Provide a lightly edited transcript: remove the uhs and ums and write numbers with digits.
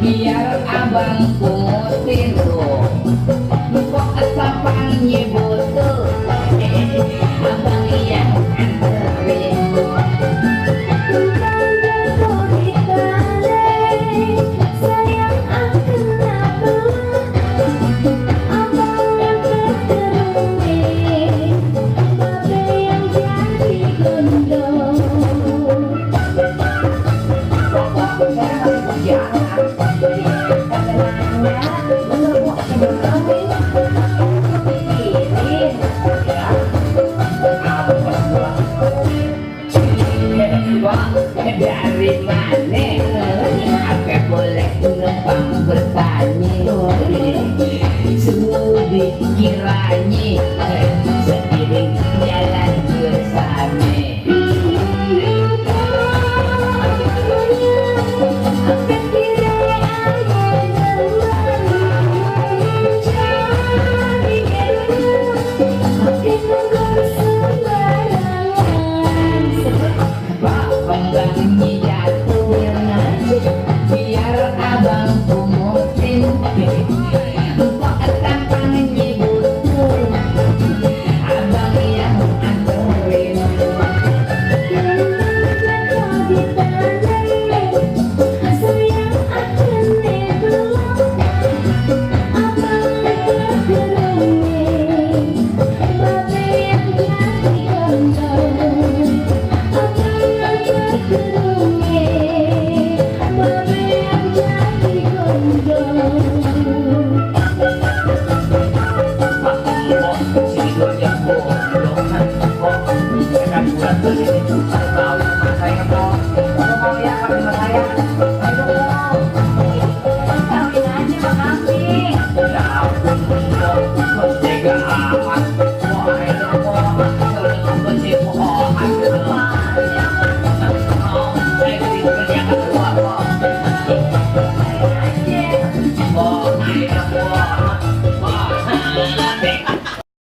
Biar abang pungutin tuh kok asapan nyebut tuh abang yang anterin sayang aku kenapa abang yang keterungin babe yang jadi gondong dari mana apa boleh numpang bertanya semua dikiranya seiring jalan bersama biar abang pungutin kok tampang nyebut abang yang anterin sayang aku nebelok abang yang keterungin babe yang jadi gondong abang yang keterungin babe yang jadi gondong Oh,